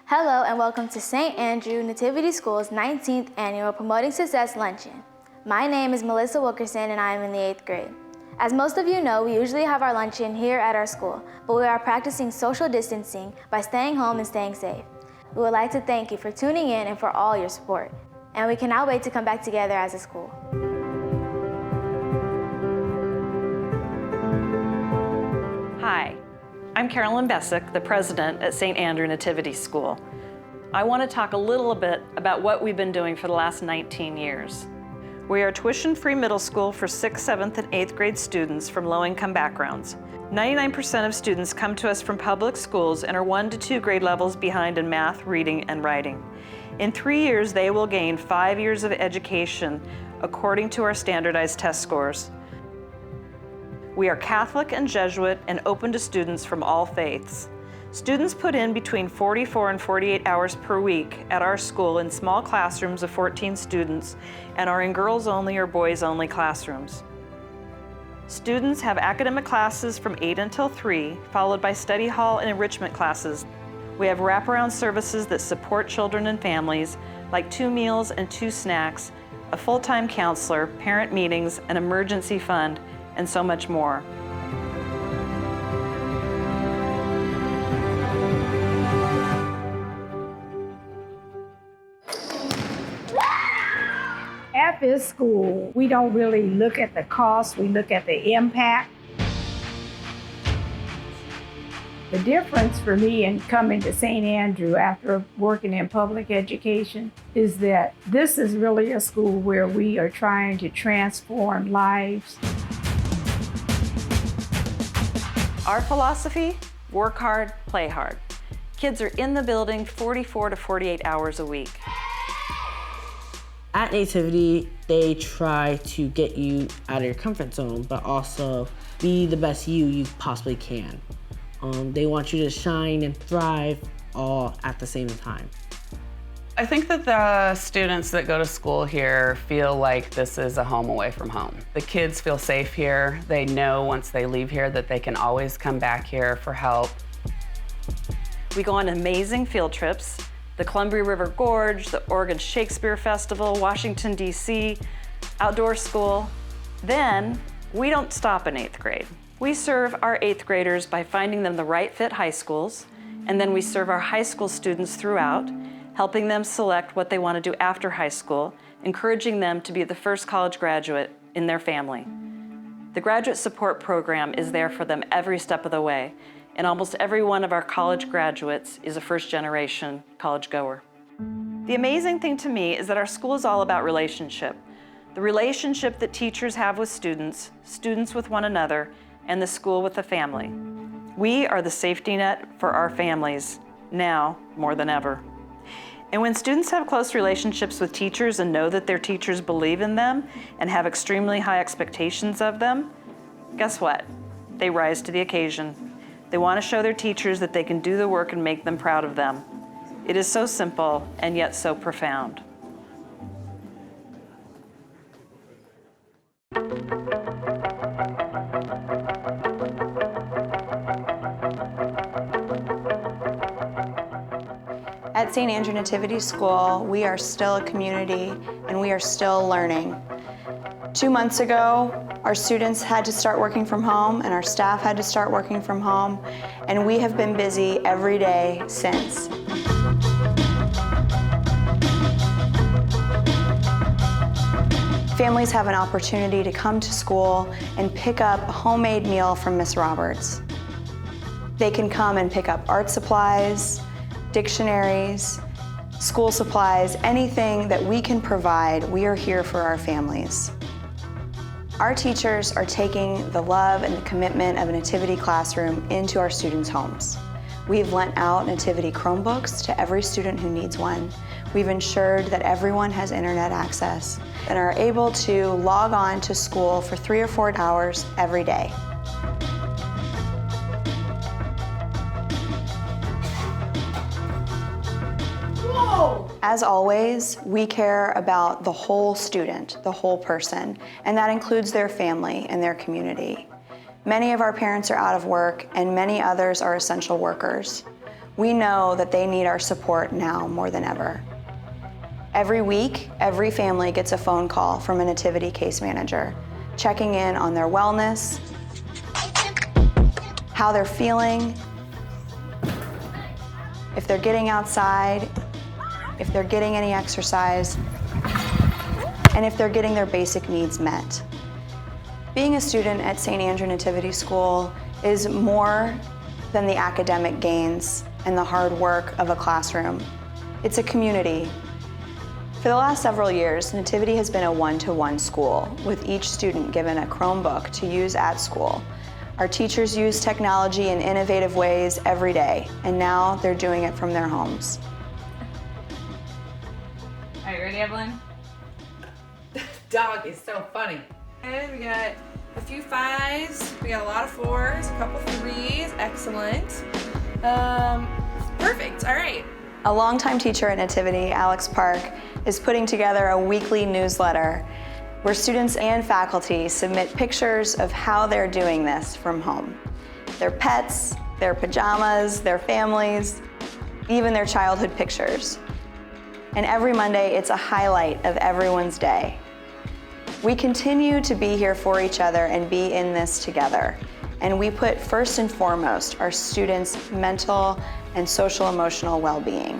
Hello and welcome to St. Andrew Nativity School's 19th annual Promoting Success Luncheon. My name is Melissa Wilkerson and I am in the 8th grade. As most of you know, we usually have our luncheon here at our school, but we are practicing social distancing by staying home and staying safe. We would like to thank you for tuning in and for all your support. And we cannot wait to come back together as a school. Hi, I'm Carolyn Bessick, the president at St. Andrew Nativity School. I want to talk a little bit about what we've been doing for the last 19 years. We are a tuition-free middle school for 6th, 7th, and 8th grade students from low-income backgrounds. 99% of students come to us from public schools and are 1 to 2 grade levels behind in math, reading, and writing. In 3 years, they will gain 5 years of education according to our standardized test scores. We are Catholic and Jesuit and open to students from all faiths. Students put in between 44 and 48 hours per week at our school in small classrooms of 14 students and are in girls-only or boys-only classrooms. Students have academic classes from 8 until 3, followed by study hall and enrichment classes. We have wraparound services that support children and families, like 2 meals and 2 snacks, a full-time counselor, parent meetings, an emergency fund, and so much more. At this school, we don't really look at the cost, we look at the impact. The difference for me in coming to St. Andrew after working in public education is that this is really a school where we are trying to transform lives. Our philosophy: work hard, play hard. Kids are in the building 44 to 48 hours a week. At Nativity, they try to get you out of your comfort zone, but also be the best you possibly can. They want you to shine and thrive all at the same time. I think that the students that go to school here feel like this is a home away from home. The kids feel safe here. They know once they leave here that they can always come back here for help. We go on amazing field trips: the Columbia River Gorge, the Oregon Shakespeare Festival, Washington, D.C., outdoor school. Then, we don't stop in 8th grade. We serve our 8th graders by finding them the right fit high schools, and then we serve our high school students throughout, helping them select what they want to do after high school, encouraging them to be the first college graduate in their family. The graduate support program is there for them every step of the way, and almost every one of our college graduates is a first-generation college goer. The amazing thing to me is that our school is all about relationship. The relationship that teachers have with students, students with one another, and the school with the family. We are the safety net for our families, now more than ever. And when students have close relationships with teachers and know that their teachers believe in them and have extremely high expectations of them, guess what? They rise to the occasion. They want to show their teachers that they can do the work and make them proud of them. It is so simple and yet so profound. At St. Andrew Nativity School, we are still a community and we are still learning. 2 months ago, our students had to start working from home and our staff had to start working from home, and we have been busy every day since. Families have an opportunity to come to school and pick up a homemade meal from Miss Roberts. They can come and pick up art supplies, dictionaries, school supplies, anything that we can provide. We are here for our families. Our teachers are taking the love and the commitment of a Nativity classroom into our students' homes. We've lent out Nativity Chromebooks to every student who needs one. We've ensured that everyone has internet access and are able to log on to school for 3 or 4 hours every day. As always, we care about the whole student, the whole person, and that includes their family and their community. Many of our parents are out of work and many others are essential workers. We know that they need our support now more than ever. Every week, every family gets a phone call from a Nativity case manager, checking in on their wellness, how they're feeling, if they're getting outside, if they're getting any exercise, and if they're getting their basic needs met. Being a student at St. Andrew Nativity School is more than the academic gains and the hard work of a classroom. It's a community. For the last several years, Nativity has been a one-to-one school, with each student given a Chromebook to use at school. Our teachers use technology in innovative ways every day, and now they're doing it from their homes. All right, ready, Evelyn? Dog is so funny. And we got a few 5s, we got a lot of 4s, a couple 3s, excellent. Perfect, all right. A longtime teacher at Nativity, Alex Park, is putting together a weekly newsletter where students and faculty submit pictures of how they're doing this from home. Their pets, their pajamas, their families, even their childhood pictures. And every Monday, it's a highlight of everyone's day. We continue to be here for each other and be in this together. And we put first and foremost our students' mental and social emotional well-being.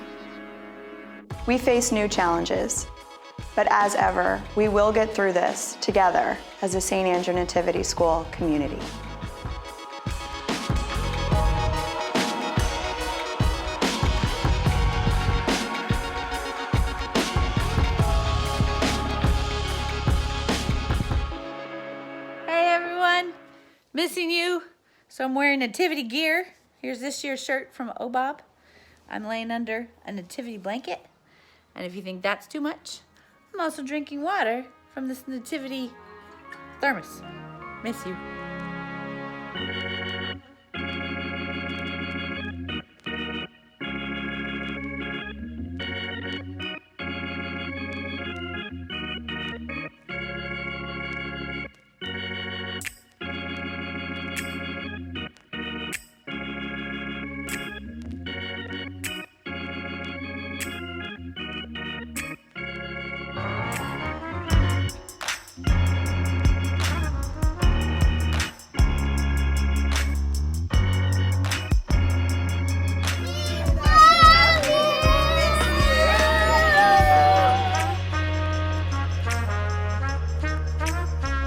We face new challenges, but as ever, we will get through this together as a St. Andrew Nativity School community. Hey everyone, missing you. So I'm wearing nativity gear. Here's this year's shirt from Obob. I'm laying under a nativity blanket. And if you think that's too much, I'm also drinking water from this nativity thermos. Miss you.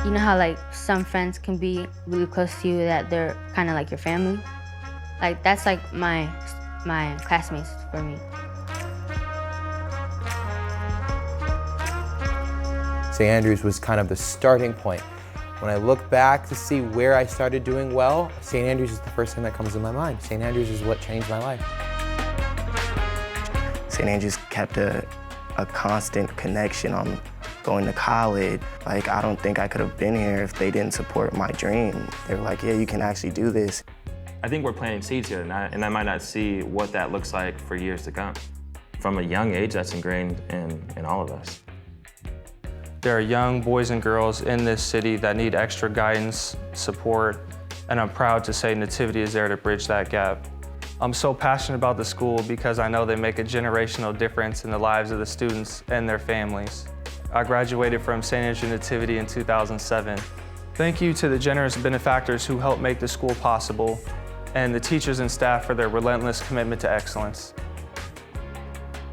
You know how like some friends can be really close to you that they're kind of like your family? Like that's like my classmates for me. St. Andrews was kind of the starting point. When I look back to see where I started doing well, St. Andrews is the first thing that comes to my mind. St. Andrews is what changed my life. St. Andrews kept a constant connection on going to college. Like, I don't think I could have been here if they didn't support my dream. They were like, yeah, you can actually do this. I think we're planting seeds here, and I might not see what that looks like for years to come. From a young age, that's ingrained in all of us. There are young boys and girls in this city that need extra guidance, support, and I'm proud to say Nativity is there to bridge that gap. I'm so passionate about the school because I know they make a generational difference in the lives of the students and their families. I graduated from St. Andrew Nativity in 2007. Thank you to the generous benefactors who helped make the school possible, and the teachers and staff for their relentless commitment to excellence.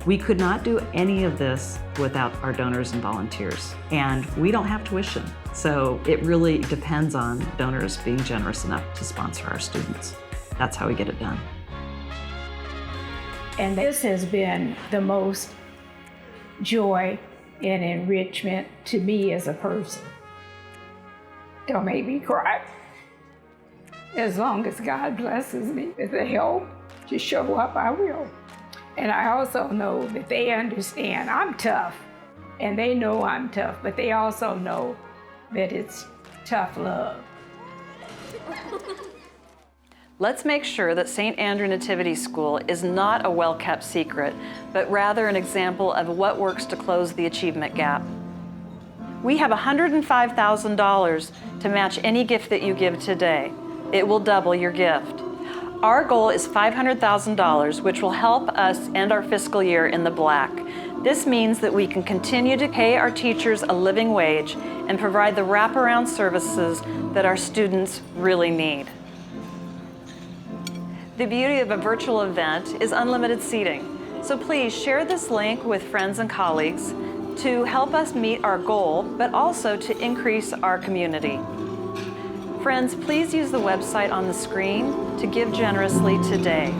We could not do any of this without our donors and volunteers, and we don't have tuition. So it really depends on donors being generous enough to sponsor our students. That's how we get it done. And this has been the most joy and enrichment to me as a person. Don't make me cry. As long as God blesses me with the help to show up, I will. And I also know that they understand I'm tough, and they know I'm tough, but they also know that it's tough love. Let's make sure that St. Andrew Nativity School is not a well-kept secret, but rather an example of what works to close the achievement gap. We have $105,000 to match any gift that you give today. It will double your gift. Our goal is $500,000, which will help us end our fiscal year in the black. This means that we can continue to pay our teachers a living wage and provide the wraparound services that our students really need. The beauty of a virtual event is unlimited seating. So please share this link with friends and colleagues to help us meet our goal, but also to increase our community. Friends, please use the website on the screen to give generously today.